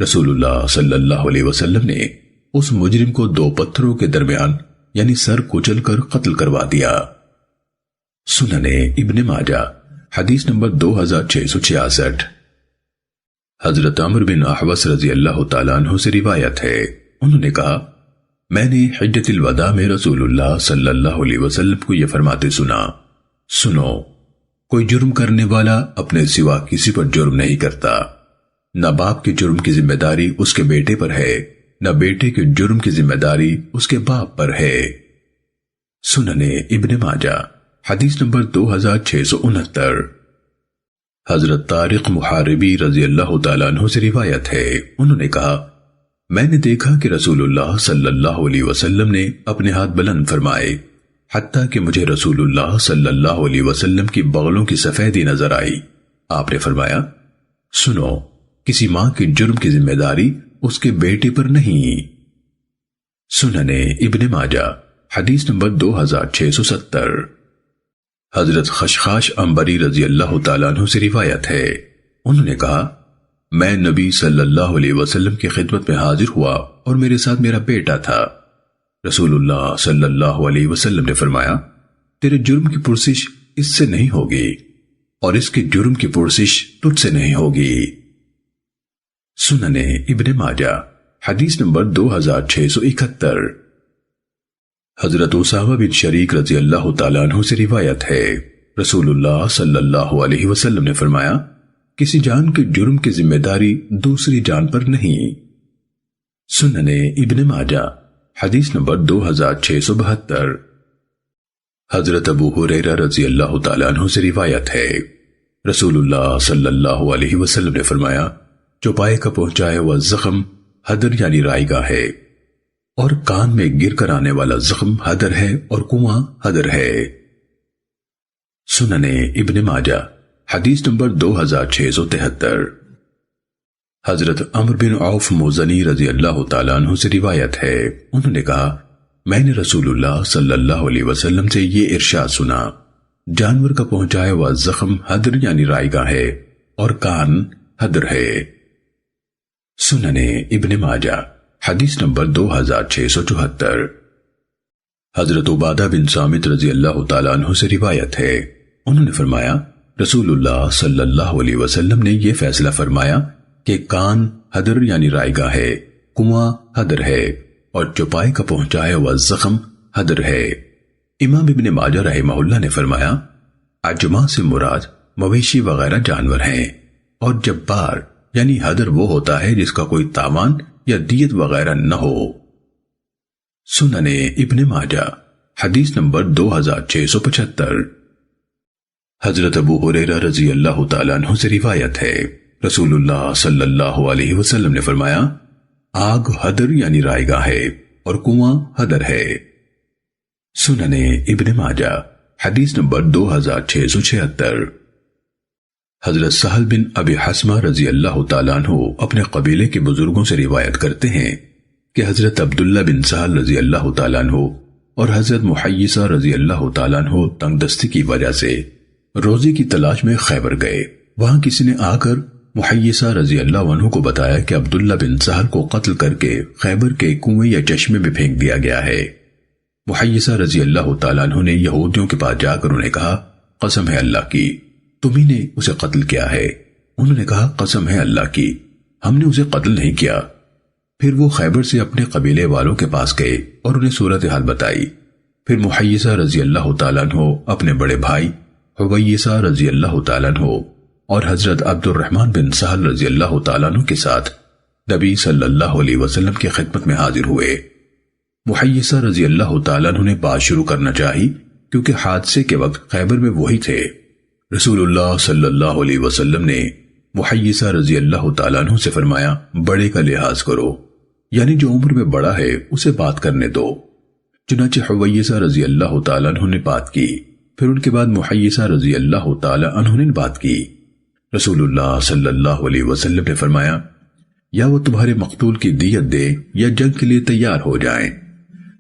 رسول اللہ صلی اللہ علیہ وسلم نے اس مجرم کو 2 پتھروں کے درمیان یعنی سر کچل کر قتل کروا دیا۔ سنن ابن ماجہ حدیث نمبر 2666۔ حضرت عمرو بن احوص رضی اللہ تعالیٰ عنہ سے روایت ہے، انہوں نے کہا، میں نے حجۃ الوداع میں رسول اللہ صلی اللہ علیہ وسلم کو یہ فرماتے سنا، سنو، کوئی جرم کرنے والا اپنے سوا کسی پر جرم نہیں کرتا۔ نہ باپ کے جرم کی ذمہ داری اس کے بیٹے پر ہے، نہ بیٹے کے جرم کی ذمہ داری اس کے باپ پر ہے۔ سنن ابن ماجہ حدیث نمبر 2669۔ حضرت طارق محاربی رضی اللہ تعالیٰ عنہ سے روایت ہے، انہوں نے کہا، میں نے دیکھا کہ رسول اللہ صلی اللہ علیہ وسلم نے اپنے ہاتھ بلند فرمائے، حتیٰ کہ مجھے رسول اللہ صلی اللہ علیہ وسلم کی بغلوں کی سفیدی نظر آئی۔ آپ نے فرمایا، سنو، کسی ماں کے جرم کی ذمہ داری اس کے بیٹے پر نہیں۔ سنن ابن ماجہ حدیث نمبر 2670۔ حضرت خشخاش عنبری رضی اللہ تعالیٰ عنہ سے روایت ہے، انہوں نے کہا، میں نبی صلی اللہ علیہ وسلم کی خدمت میں حاضر ہوا اور میرے ساتھ میرا بیٹا تھا۔ رسول اللہ صلی اللہ علیہ وسلم نے فرمایا، تیرے جرم کی پرسش اس سے نہیں ہوگی اور اس کے جرم کی پرسش تجھ سے نہیں ہوگی۔ سنن ابن ماجہ حدیث نمبر 2671۔ حضرت اسامہ بن شریک رضی اللہ تعالیٰ عنہ سے روایت ہے، رسول اللہ صلی اللہ علیہ وسلم نے فرمایا، کسی جان کے جرم کی ذمہ داری دوسری جان پر نہیں۔ سنن ابن ماجہ حدیث نمبر 2672۔ حضرت ابو ہریرہ رضی اللہ تعالیٰ عنہ سے روایت ہے، رسول اللہ صلی اللہ علیہ وسلم نے فرمایا، چوپائے کا پہنچائے ہوا زخم حدر یعنی رائیگاہ ہے، اور کان میں گر کر آنے والا زخم حدر ہے اور کنواں حدر ہے۔ سنن ابن ماجہ حدیث نمبر 2673۔ حضرت عمرو بن عوف مزنی رضی اللہ تعالیٰ عنہ سے روایت ہے، انہوں نے کہا، میں نے رسول اللہ صلی اللہ علیہ وسلم سے یہ ارشاد سنا، جانور کا پہنچایا ہوا زخم حدر یعنی رائیگاہ ہے اور کان حدر ہے۔ سنن ابن ماجہ حدیث نمبر 2674۔ حضرت عبادہ بن صامت رضی اللہ تعالیٰ عنہ سے روایت ہے، انہوں نے فرمایا، رسول اللہ صلی اللہ علیہ وسلم نے یہ فیصلہ فرمایا کہ کان حدر یعنی رائیگاہ ہے، کنواں حدر ہے اور چوپائے کا پہنچایا ہوا زخم حدر ہے۔ امام ابن ماجہ رحمہ اللہ نے فرمایا، عجمہ سے مراد مویشی وغیرہ جانور ہیں، اور جبار یعنی حدر وہ ہوتا ہے جس کا کوئی تاوان یا دیت وغیرہ نہ ہو۔ سنن ابن ماجہ حدیث نمبر 2675۔ حضرت ابو ہریرہ رضی اللہ تعالیٰ عنہ سے روایت ہے، رسول اللہ صلی اللہ علیہ وسلم نے فرمایا، آگ حدر یعنی رائیگاہ ہے اور کنواں حدر ہے۔ سنن ابن ماجہ حدیث نمبر 2676۔ حضرت سہل بن ابی حسمہ رضی اللہ تعالیٰ عنہ اپنے قبیلے کے بزرگوں سے روایت کرتے ہیں کہ حضرت عبداللہ بن سہل رضی اللہ تعالیٰ عنہ اور حضرت محیصہ رضی اللہ تعالیٰ عنہ تنگ دستی کی وجہ سے روزی کی تلاش میں خیبر گئے۔ وہاں کسی نے آ کر محیصہ رضی اللہ عنہ کو بتایا کہ عبداللہ بن سہل کو قتل کر کے خیبر کے کنویں یا چشمے میں پھینک دیا گیا ہے۔ محیصہ رضی اللہ تعالیٰ عنہ نے یہودیوں کے پاس جا کر انہیں کہا، قسم ہے اللہ کی، تمہیں نے اسے قتل کیا ہے؟ انہوں نے کہا، قسم ہے اللہ کی، ہم نے اسے قتل نہیں کیا۔ پھر وہ خیبر سے اپنے قبیلے والوں کے پاس گئے اور انہیں صورتحال بتائی۔ پھر محیصہ رضی اللہ تعالیٰ عنہ اپنے بڑے بھائی حویصہ رضی اللہ تعالیٰ عنہ اور حضرت عبد الرحمن بن سہل رضی اللہ تعالیٰ عنہ کے ساتھ نبی صلی اللہ علیہ وسلم کی خدمت میں حاضر ہوئے۔ محیصہ رضی اللہ تعالیٰ عنہ نے بات شروع کرنا چاہی کیونکہ حادثے کے وقت خیبر میں وہی تھے۔ رسول اللہ صلی اللہ علیہ وسلم نے محیصہ رضی اللہ تعالیٰ عنہ سے فرمایا بڑے کا لحاظ کرو، یعنی جو عمر میں بڑا ہے اسے بات کرنے دو۔ چنانچہ حویصہ رضی اللہ تعالیٰ عنہ نے بات کی، پھر ان کے بعد محیصہ رضی اللہ تعالیٰ عنہ نے بات کی۔ رسول اللہ صلی اللہ علیہ وسلم نے فرمایا یا وہ تمہارے مقتول کی دیت دے یا جنگ کے لیے تیار ہو جائیں۔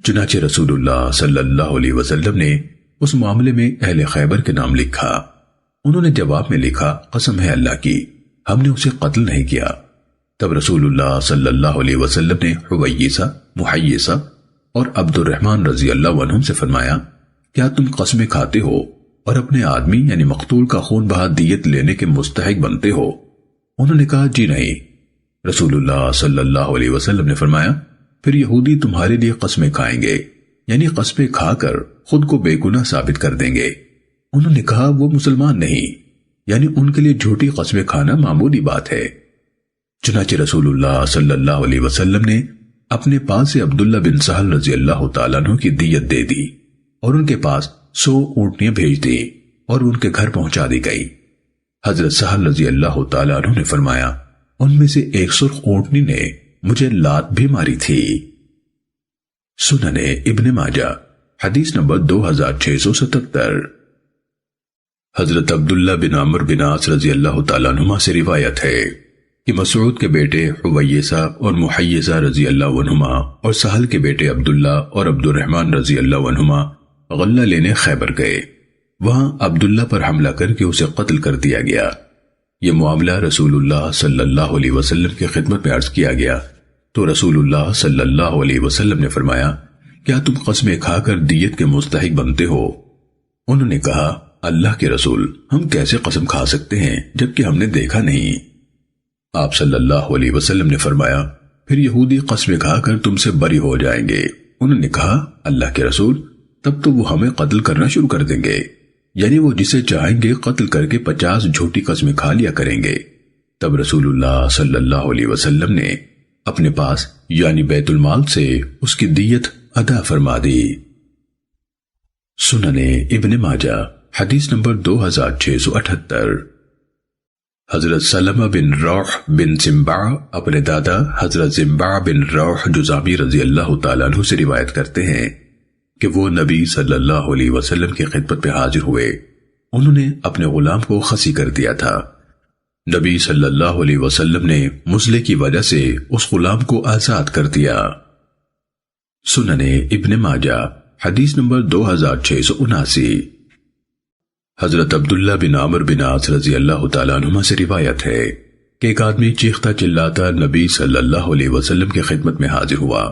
چنانچہ رسول اللہ صلی اللہ علیہ وسلم نے اس معاملے میں اہل خیبر کے نام لکھا۔ انہوں نے جواب میں لکھا قسم ہے اللہ کی، ہم نے اسے قتل نہیں کیا۔ تب رسول اللہ صلی اللہ علیہ وسلم نے حویصہ، محیصہ اور عبد الرحمن رضی اللہ عنہم سے فرمایا کیا تم قسمیں کھاتے ہو اور اپنے آدمی یعنی مقتول کا خون بہا دیت لینے کے مستحق بنتے ہو؟ انہوں نے کہا جی نہیں۔ رسول اللہ صلی اللہ علیہ وسلم نے فرمایا پھر یہودی تمہارے لیے قسمیں کھائیں گے، یعنی قسمیں کھا کر خود کو بے گناہ ثابت کر دیں گے۔ انہوں نے کہا وہ مسلمان نہیں، یعنی ان کے لیے جھوٹی قسمیں کھانا معمولی بات ہے۔ چنانچہ رسول اللہ صلی اللہ علیہ وسلم نے اپنے پاس سے عبداللہ بن سہل رضی اللہ تعالیٰ عنہ کی دیت دے دی اور ان کے پاس 100 اونٹنیاں بھیج دی اور ان کے گھر پہنچا دی گئی۔ حضرت سہل رضی اللہ تعالیٰ عنہ نے فرمایا ان میں سے ایک سرخ اونٹنی نے مجھے لات بھی ماری تھی۔ سنن ابن ماجہ حدیث نمبر 2677۔ حضرت عبداللہ بن عمرو بن عاص رضی اللہ تعالیٰ عنہما سے روایت ہے کہ مسعود کے بیٹے حویصہ اور محیصہ رضی اللہ عنہما اور سہل کے بیٹے عبداللہ اور عبد الرحمن رضی اللہ عنہما غلہ لینے خیبر گئے۔ وہاں عبداللہ پر حملہ کر کے اسے قتل کر دیا گیا۔ یہ معاملہ رسول اللہ صلی اللہ علیہ وسلم کی خدمت میں عرض کیا گیا تو رسول اللہ صلی اللہ علیہ وسلم نے فرمایا کیا تم قسمیں کھا کر دیت کے مستحق بنتے ہو؟ انہوں نے کہا اللہ کے رسول ہم کیسے قسم کھا سکتے ہیں جبکہ ہم نے دیکھا نہیں۔ آپ صلی اللہ علیہ وسلم نے فرمایا پھر یہودی قسمیں کھا کر تم سے بری ہو جائیں گے۔ انہوں نے کہا اللہ کے رسول تب تو وہ ہمیں قتل کرنا شروع کر دیں گے، یعنی وہ جسے چاہیں گے قتل کر کے 50 جھوٹی قسمیں کھا لیا کریں گے۔ تب رسول اللہ صلی اللہ علیہ وسلم نے اپنے پاس یعنی بیت المال سے اس کی دیت ادا فرما دی۔ سنن ابن ماجہ حدیث نمبر 2678۔ حضرت سلمہ بن روح بن زمبع اپنے دادا حضرت زمبع بن روح جزامی رضی اللہ تعالیٰ عنہ سے روایت کرتے ہیں کہ وہ نبی صلی اللہ علیہ وسلم کی خدمت پہ حاضر ہوئے۔ انہوں نے اپنے غلام کو خصی کر دیا تھا۔ نبی صلی اللہ علیہ وسلم نے مسئلے کی وجہ سے اس غلام کو آزاد کر دیا۔ سنن ابن ماجہ حدیث نمبر 2679۔ حضرت عبداللہ بن عمرو بن عاص رضی اللہ تعالیٰ عنہما سے روایت ہے کہ ایک آدمی چیختا چلاتا نبی صلی اللہ علیہ وسلم کی خدمت میں حاضر ہوا۔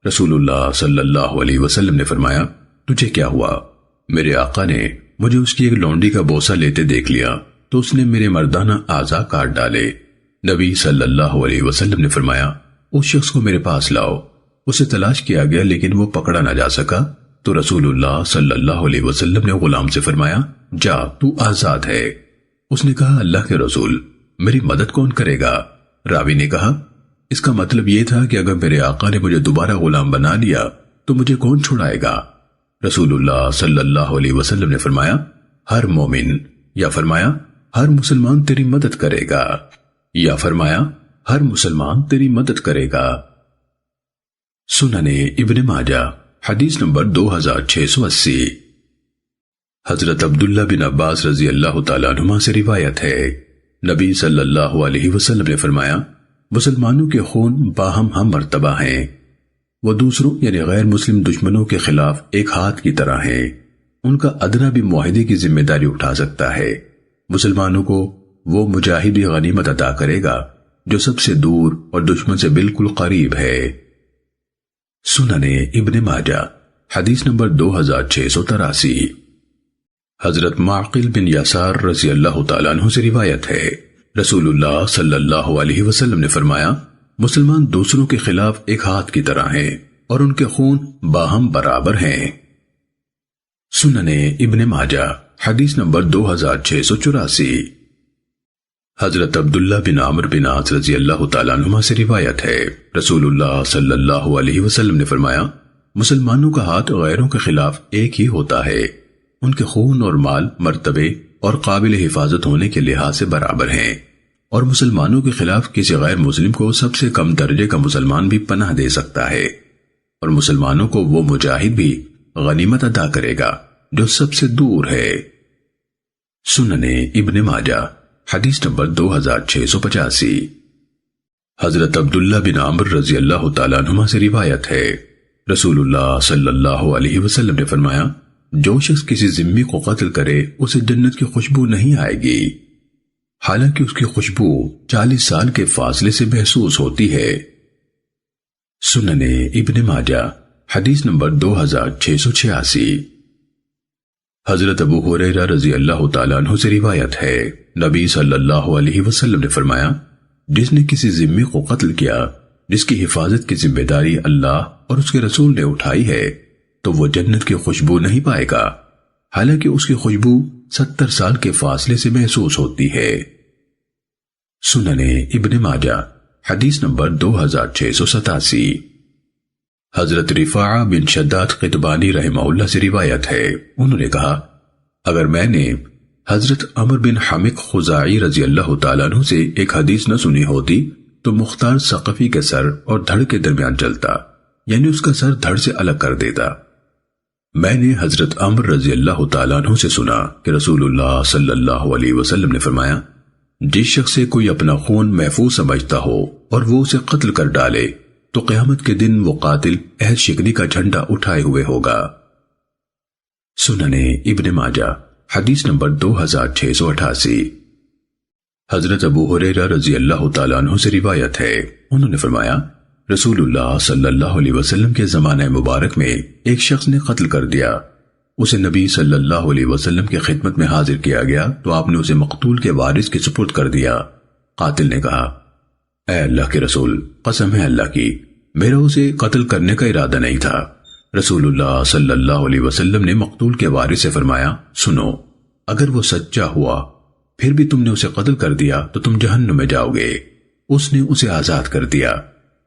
رسول اللہ صلی اللہ علیہ وسلم نے فرمایا تجھے کیا ہوا؟ میرے آقا نے مجھے اس کی ایک لونڈی کا بوسہ لیتے دیکھ لیا تو اس نے میرے مردانہ اعضاء کاٹ ڈالے۔ نبی صلی اللہ علیہ وسلم نے فرمایا اس شخص کو میرے پاس لاؤ۔ اسے تلاش کیا گیا لیکن وہ پکڑا نہ جا سکا تو رسول اللہ صلی اللہ علیہ وسلم نے غلام سے فرمایا جا تو آزاد ہے۔ اس نے کہا اللہ کے رسول میری مدد کون کرے گا؟ راوی نے کہا اس کا مطلب یہ تھا کہ اگر میرے آقا نے مجھے دوبارہ غلام بنا لیا تو مجھے کون چھڑائے گا؟ رسول اللہ صلی اللہ علیہ وسلم نے فرمایا ہر مومن، یا فرمایا ہر مسلمان تیری مدد کرے گا، یا فرمایا ہر مسلمان تیری مدد کرے گا۔ سنن ابن ماجہ حدیث نمبر 2680۔ حضرت عبداللہ بن عباس رضی اللہ تعالیٰ عنہما سے روایت ہے نبی صلی اللہ علیہ وسلم نے فرمایا مسلمانوں کے خون باہم ہم مرتبہ ہیں، وہ دوسروں یعنی غیر مسلم دشمنوں کے خلاف ایک ہاتھ کی طرح ہیں، ان کا ادنا بھی معاہدے کی ذمہ داری اٹھا سکتا ہے۔ مسلمانوں کو وہ مجاہدی غنیمت عطا کرے گا جو سب سے دور اور دشمن سے بالکل قریب ہے۔ سنن ابن ماجہ حدیث نمبر 2683۔ حضرت معقل بن یسار رضی اللہ تعالیٰ عنہ سے روایت ہے رسول اللہ صلی اللہ علیہ وسلم نے فرمایا مسلمان دوسروں کے خلاف ایک ہاتھ کی طرح ہیں اور ان کے خون باہم برابر ہیں۔ سنن ابن ماجہ حدیث نمبر 2684۔ حضرت عبداللہ بن عمرو بن عاص رضی اللہ تعالیٰ عنہما سے روایت ہے رسول اللہ صلی اللہ علیہ وسلم نے فرمایا مسلمانوں کا ہاتھ غیروں کے خلاف ایک ہی ہوتا ہے، ان کے خون اور مال مرتبے اور قابل حفاظت ہونے کے لحاظ سے برابر ہیں، اور مسلمانوں کے خلاف کسی غیر مسلم کو سب سے کم درجے کا مسلمان بھی پناہ دے سکتا ہے، اور مسلمانوں کو وہ مجاہد بھی غنیمت ادا کرے گا جو سب سے دور ہے۔ سنن ابن ماجہ حدیث نمبر 2685۔ حضرت عبداللہ بن عمرو رضی اللہ تعالیٰ عنہما سے روایت ہے، رسول اللہ صلی اللہ علیہ وسلم نے فرمایا، جو شخص کسی ذمہ کو قتل کرے اسے جنت کی خوشبو نہیں آئے گی، حالانکہ اس کی خوشبو 40 سال کے فاصلے سے محسوس ہوتی ہے۔ سنن ابن ماجہ حدیث نمبر 2686۔ حضرت ابو ہریرہ رضی اللہ تعالیٰ عنہ سے روایت ہے، نبی صلی اللہ علیہ وسلم نے فرمایا، جس نے کسی ذمہ کو قتل کیا جس کی حفاظت کی ذمہ داری اللہ اور اس کے رسول نے اٹھائی ہے تو وہ جنت کی خوشبو نہیں پائے گا، حالانکہ اس کی خوشبو 70 سال کے فاصلے سے محسوس ہوتی ہے۔ سنن ابن ماجہ حدیث نمبر 2687۔ حضرت رفاعہ بن شداد قطبانی رحمہ اللہ سے روایت ہے، انہوں نے کہا، اگر میں نے حضرت عمر بن حمق خزاعی رضی اللہ تعالیٰ عنہ سے ایک حدیث نہ سنی ہوتی تو مختار ثقفی کے سر اور دھڑ کے درمیان چلتا، یعنی اس کا سر دھڑ سے الگ کر دیتا۔ میں نے حضرت عمر رضی اللہ تعالیٰ عنہ سے سنا کہ رسول اللہ صلی اللہ علیہ وسلم نے فرمایا، جس شخص سے کوئی اپنا خون محفوظ سمجھتا ہو اور وہ اسے قتل کر ڈالے تو قیامت کے دن وہ قاتل عہد شکنی کا جھنڈا اٹھائے ہوئے ہوگا۔ سنن ابن ماجہ حدیث نمبر 2688۔ حضرت ابو ہریرہ رضی اللہ تعالیٰ عنہ سے روایت ہے، انہوں نے فرمایا، رسول اللہ صلی اللہ علیہ وسلم کے زمانہ مبارک میں ایک شخص نے قتل کر دیا، اسے نبی صلی اللہ علیہ وسلم کی خدمت میں حاضر کیا گیا تو آپ نے اسے مقتول کے وارث کے سپرد کر دیا۔ قاتل نے کہا، اے اللہ کے رسول، قسم ہے اللہ کی، میرا اسے قتل کرنے کا ارادہ نہیں تھا۔ رسول اللہ صلی اللہ علیہ وسلم نے مقتول کے وارث سے فرمایا، سنو، اگر وہ سچا ہوا پھر بھی تم نے اسے قتل کر دیا تو تم جہنم میں جاؤ گے۔ اس نے اسے آزاد کر دیا۔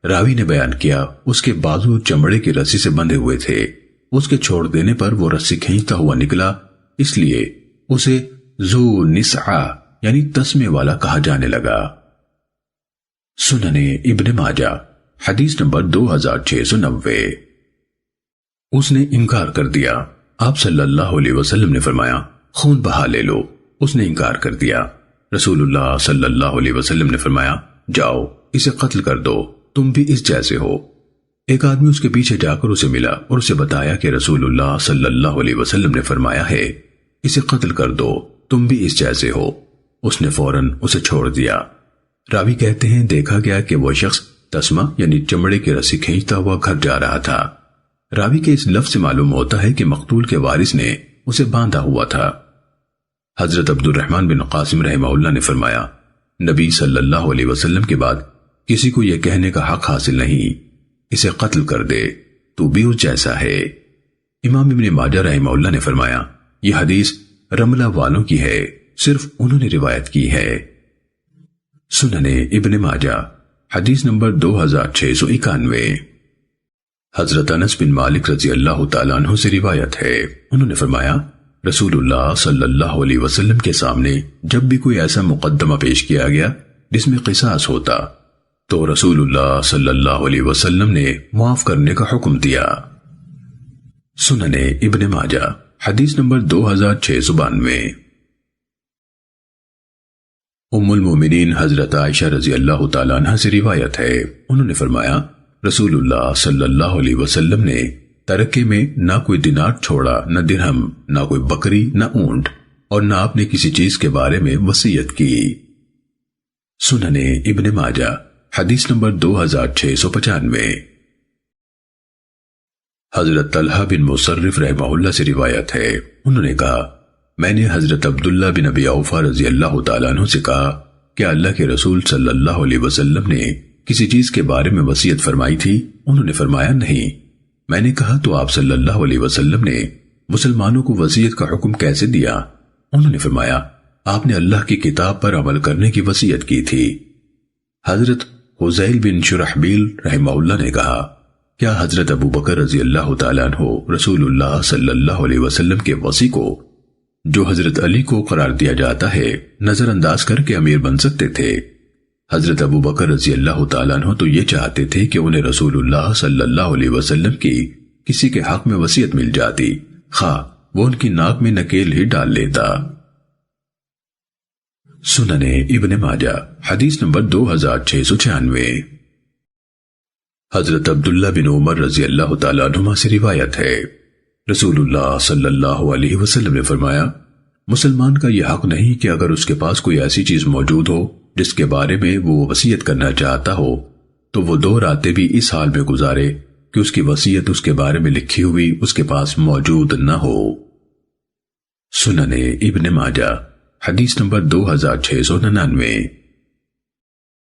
راوی نے بیان کیا، اس کے بازو چمڑے کی رسی سے بندھے ہوئے تھے، اس کے چھوڑ دینے پر وہ رسی کھینچتا ہوا نکلا، اس لیے اسے ذو نسعہ یعنی تسمے والا کہا جانے لگا۔ سنن ابن ماجہ حدیث نمبر 2690۔ اس نے انکار کر دیا، آپ صلی اللہ علیہ وسلم نے فرمایا، خون بہا لے لو۔ اس نے انکار کر دیا، رسول اللہ صلی اللہ علیہ وسلم نے فرمایا، جاؤ اسے قتل کر دو، تم بھی اس جیسے ہو۔ ایک آدمی اس کے پیچھے جا کر اسے ملا اور اسے بتایا کہ رسول اللہ صلی اللہ علیہ وسلم نے فرمایا ہے، اسے قتل کر دو، تم بھی اس جیسے ہو۔ اس نے فوراً اسے چھوڑ دیا۔ راوی کہتے ہیں، دیکھا گیا کہ وہ شخص تسمہ یعنی چمڑے کی رسی کھینچتا ہوا گھر جا رہا تھا۔ راوی کے اس لفظ سے معلوم ہوتا ہے کہ مقتول کے وارث نے اسے باندھا ہوا تھا۔ حضرت عبد الرحمن بن قاسم رحمہ اللہ نے فرمایا، نبی صلی اللہ علیہ وسلم کے بعد کسی کو یہ کہنے کا حق حاصل نہیں، اسے قتل کر دے، تو بھی اس جیسا ہے۔ امام ابن ماجہ رحمہ اللہ نے فرمایا، یہ حدیث رملہ والوں کی ہے، صرف انہوں نے روایت کی ہے۔ سنن ابن ماجہ حدیث نمبر 2691۔ حضرت انس بن مالک رضی اللہ تعالیٰ عنہ سے روایت ہے، انہوں نے فرمایا، رسول اللہ صلی اللہ علیہ وسلم کے سامنے جب بھی کوئی ایسا مقدمہ پیش کیا گیا جس میں قصاص ہوتا تو رسول اللہ صلی اللہ علیہ وسلم نے معاف کرنے کا حکم دیا۔ سنن ابن ماجہ حدیث نمبر 2692۔ ام المومنین حضرت عائشہ رضی اللہ تعالیٰ عنہ سے روایت ہے، انہوں نے فرمایا، رسول اللہ صلی اللہ علیہ وسلم نے ترکے میں نہ کوئی دینار چھوڑا، نہ درہم، نہ کوئی بکری، نہ اونٹ، اور نہ آپ نے کسی چیز کے بارے میں وصیت کی۔ سنن ابن ماجہ حدیث نمبر 2695۔ حضرت طلحہ بن مصرف رحمہ اللہ سے روایت ہے، انہوں نے کہا، میں نے حضرت عبداللہ بن ابی اوفا رضی اللہ تعالیٰ عنہ سے کہا کہ اللہ کے رسول صلی اللہ علیہ وسلم نے کسی چیز کے بارے میں وصیت فرمائی تھی؟ انہوں نے فرمایا نہیں۔ میں نے کہا تو آپ صلی اللہ علیہ وسلم نے مسلمانوں کو وصیت کا حکم کیسے دیا؟ انہوں نے فرمایا، آپ نے اللہ کی کتاب پر عمل کرنے کی وصیت کی تھی۔ حضرت حذیل بن شرحبیل رحمہ اللہ نے کہا، کیا حضرت ابو بکر رضی اللہ تعالیٰ عنہ رسول اللہ صلی اللہ علیہ وسلم کے وصی کو جو حضرت علی کو قرار دیا جاتا ہے نظر انداز کر کے امیر بن سکتے تھے۔ حضرت ابو بکر رضی اللہ تعالیٰ عنہ تو یہ چاہتے تھے کہ انہیں رسول اللہ صلی اللہ علیہ وسلم کی کسی کے حق میں وصیت مل جاتی، خواہ وہ ان کی ناک میں نکیل ہی ڈال لیتا۔ سنن ابن ماجہ حدیث نمبر 2696۔ حضرت عبداللہ بن عمر رضی اللہ تعالیٰ عنہما سے روایت ہے، رسول اللہ صلی اللہ علیہ وسلم نے فرمایا، مسلمان کا یہ حق نہیں کہ اگر اس کے پاس کوئی ایسی چیز موجود ہو جس کے بارے میں وہ وصیت کرنا چاہتا ہو تو وہ 2 راتیں بھی اس حال میں گزارے کہ اس کی وصیت اس کے بارے میں لکھی ہوئی اس کے پاس موجود نہ ہو۔ سنن ابن ماجہ حدیث نمبر 2699۔